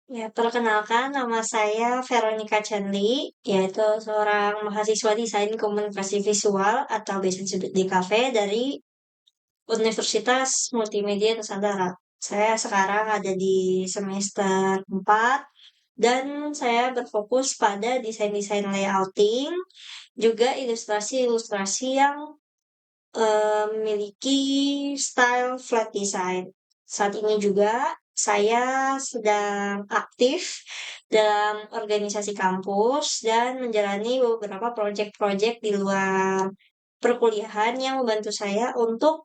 Ya, perkenalkan nama saya Veronica Chandli, yaitu seorang mahasiswa desain komunikasi visual atau biasa disebut DKV dari Universitas Multimedia Nusantara. Saya sekarang ada di semester 4 dan saya berfokus pada desain-desain layouting, juga ilustrasi-ilustrasi yang memiliki style flat design. Saat ini juga saya sedang aktif dalam organisasi kampus dan menjalani beberapa proyek-proyek di luar perkuliahan yang membantu saya untuk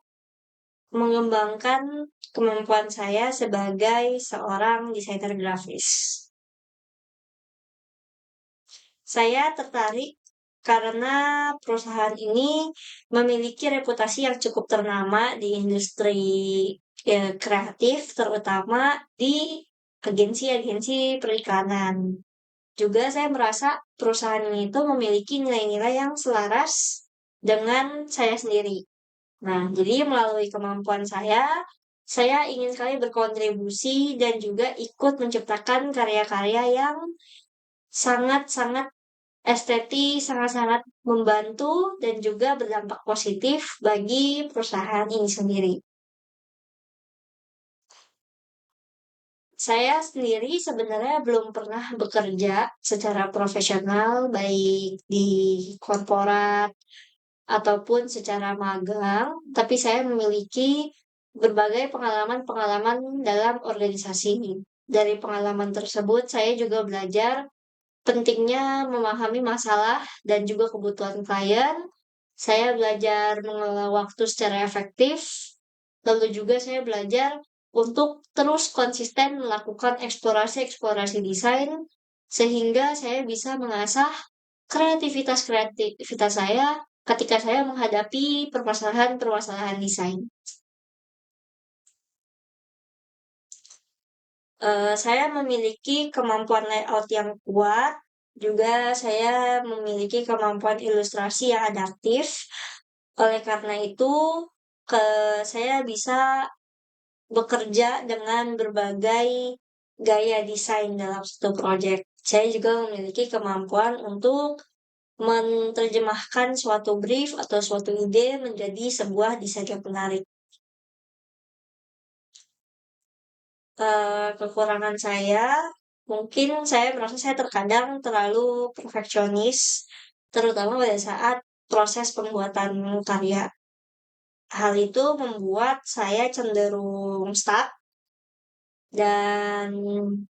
mengembangkan kemampuan saya sebagai seorang desainer grafis. Saya tertarik karena perusahaan ini memiliki reputasi yang cukup ternama di industri kreatif, terutama di agensi-agensi perikanan. Juga saya merasa perusahaan ini itu memiliki nilai-nilai yang selaras dengan saya sendiri. Nah, jadi melalui kemampuan saya ingin sekali berkontribusi dan juga ikut menciptakan karya-karya yang sangat-sangat estetis, sangat-sangat membantu dan juga berdampak positif bagi perusahaan ini sendiri. Saya sendiri sebenarnya belum pernah bekerja secara profesional, baik di korporat ataupun secara magang, tapi saya memiliki berbagai pengalaman-pengalaman dalam organisasi. Dari pengalaman tersebut, saya juga belajar pentingnya memahami masalah dan juga kebutuhan klien. Saya belajar mengelola waktu secara efektif. Lalu juga saya belajar untuk terus konsisten melakukan eksplorasi-eksplorasi desain sehingga saya bisa mengasah kreativitas saya ketika saya menghadapi permasalahan-permasalahan desain. Saya memiliki kemampuan layout yang kuat, juga saya memiliki kemampuan ilustrasi yang adaptif. Oleh karena itu, saya bisa bekerja dengan berbagai gaya desain dalam satu proyek. Saya juga memiliki kemampuan untuk menerjemahkan suatu brief atau suatu ide menjadi sebuah desain yang menarik. Kekurangan saya, mungkin saya merasa saya terkadang terlalu perfeksionis, terutama pada saat proses pembuatan karya. Hal itu membuat saya cenderung stuck dan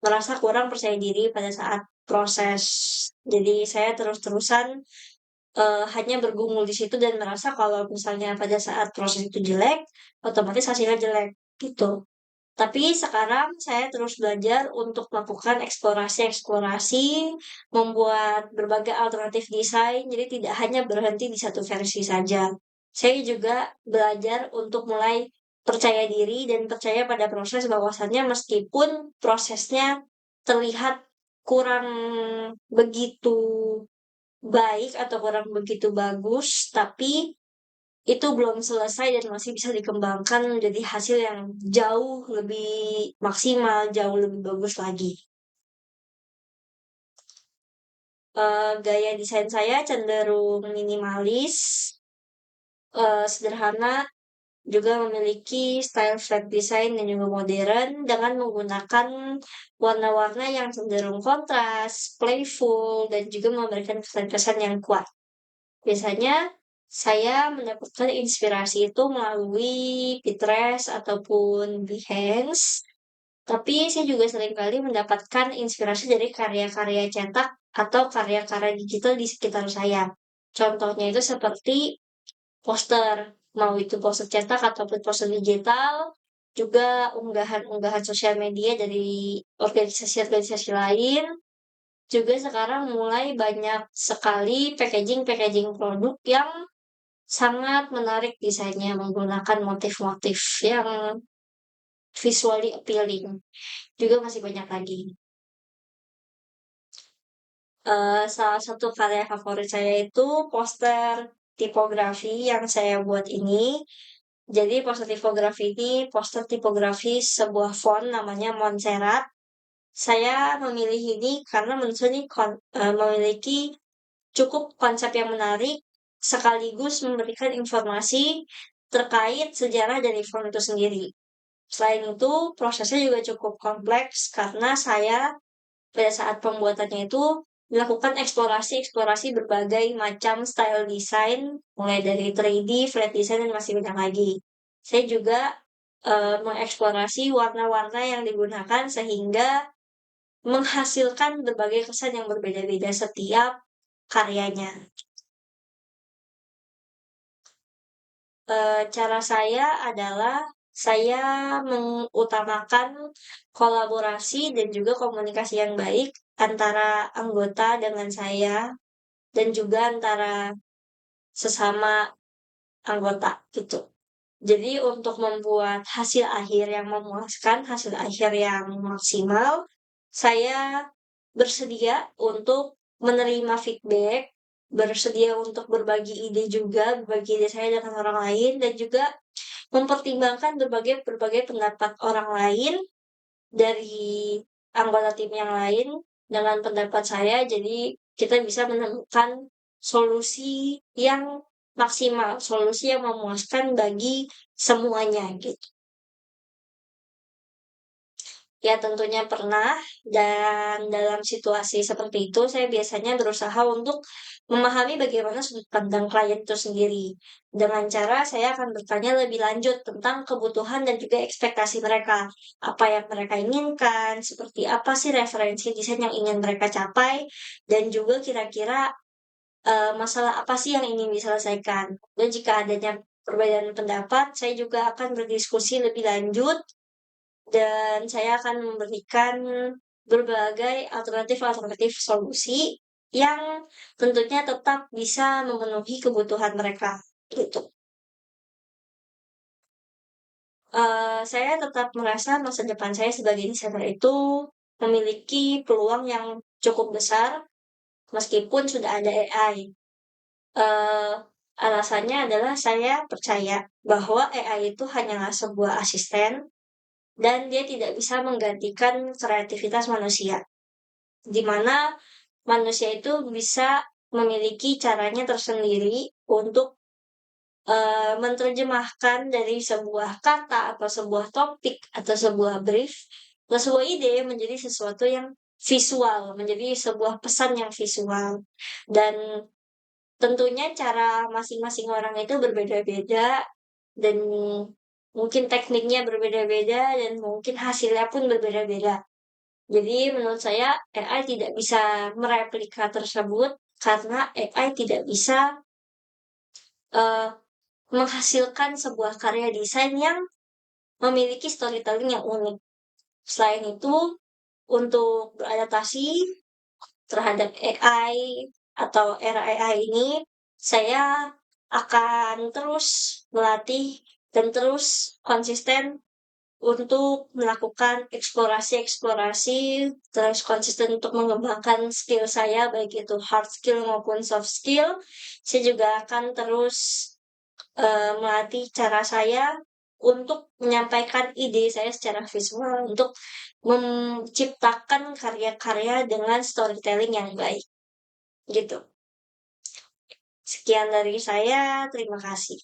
merasa kurang percaya diri pada saat proses. Jadi saya terus-terusan hanya bergumul di situ dan merasa kalau misalnya pada saat proses itu jelek, otomatis hasilnya jelek, gitu. Tapi sekarang saya terus belajar untuk melakukan eksplorasi-eksplorasi, membuat berbagai alternatif desain, jadi tidak hanya berhenti di satu versi saja. Saya juga belajar untuk mulai percaya diri dan percaya pada proses bahwasannya meskipun prosesnya terlihat kurang begitu baik atau kurang begitu bagus, tapi itu belum selesai dan masih bisa dikembangkan menjadi hasil yang jauh lebih maksimal, jauh lebih bagus lagi. Gaya desain saya cenderung minimalis, sederhana, juga memiliki style flat design dan juga modern dengan menggunakan warna-warna yang cenderung kontras, playful, dan juga memberikan kesan-kesan yang kuat. Biasanya saya mendapatkan inspirasi itu melalui Pinterest ataupun Behance, tapi saya juga seringkali mendapatkan inspirasi dari karya-karya cetak atau karya-karya digital di sekitar saya. Contohnya itu seperti poster, mau itu poster cetak ataupun poster digital, juga unggahan-unggahan sosial media dari organisasi-organisasi lain, juga sekarang mulai banyak sekali packaging-packaging produk yang sangat menarik desainnya menggunakan motif-motif yang visually appealing. Juga masih banyak lagi. Salah satu karya favorit saya itu poster tipografi yang saya buat ini. Jadi poster tipografi ini poster tipografi sebuah font namanya Montserrat. Saya memilih ini karena menurut saya ini memiliki cukup konsep yang menarik, sekaligus memberikan informasi terkait sejarah dari film itu sendiri. Selain itu, prosesnya juga cukup kompleks karena saya pada saat pembuatannya itu melakukan eksplorasi-eksplorasi berbagai macam style desain, mulai dari 3D, flat design, dan masih banyak lagi. Saya juga mengeksplorasi warna-warna yang digunakan sehingga menghasilkan berbagai kesan yang berbeda-beda setiap karyanya. Cara saya adalah saya mengutamakan kolaborasi dan juga komunikasi yang baik antara anggota dengan saya dan juga antara sesama anggota gitu. Jadi untuk membuat hasil akhir yang memuaskan, hasil akhir yang maksimal, saya bersedia untuk menerima feedback, bersedia untuk berbagi ide juga, berbagi ide saya dengan orang lain, dan juga mempertimbangkan berbagai berbagai pendapat orang lain dari anggota tim yang lain dengan pendapat saya. Jadi kita bisa menemukan solusi yang maksimal, solusi yang memuaskan bagi semuanya gitu. Ya tentunya pernah, dan dalam situasi seperti itu saya biasanya berusaha untuk memahami bagaimana sudut pandang klien itu sendiri. Dengan cara saya akan bertanya lebih lanjut tentang kebutuhan dan juga ekspektasi mereka. Apa yang mereka inginkan, seperti apa sih referensi desain yang ingin mereka capai, dan juga kira-kira masalah apa sih yang ingin diselesaikan. Dan jika adanya perbedaan pendapat, saya juga akan berdiskusi lebih lanjut dan saya akan memberikan berbagai alternatif-alternatif solusi yang tentunya tetap bisa memenuhi kebutuhan mereka, gitu. Saya tetap merasa masa depan saya sebagai desainer itu memiliki peluang yang cukup besar meskipun sudah ada AI. Eee, Alasannya adalah saya percaya bahwa AI itu hanyalah sebuah asisten dan dia tidak bisa menggantikan kreativitas manusia, di mana manusia itu bisa memiliki caranya tersendiri untuk menerjemahkan dari sebuah kata atau sebuah topik atau sebuah brief atau sebuah ide menjadi sesuatu yang visual, menjadi sebuah pesan yang visual. Dan tentunya cara masing-masing orang itu berbeda-beda dan mungkin tekniknya berbeda-beda dan mungkin hasilnya pun berbeda-beda. Jadi menurut saya AI tidak bisa mereplika tersebut karena AI tidak bisa eee, menghasilkan sebuah karya desain yang memiliki storytelling yang unik. Selain itu, untuk beradaptasi terhadap AI atau era AI ini, saya akan terus melatih dan terus konsisten untuk melakukan eksplorasi-eksplorasi, terus konsisten untuk mengembangkan skill saya, baik itu hard skill maupun soft skill. Saya juga akan terus melatih cara saya untuk menyampaikan ide saya secara visual, untuk menciptakan karya-karya dengan storytelling yang baik, gitu. Sekian dari saya, terima kasih.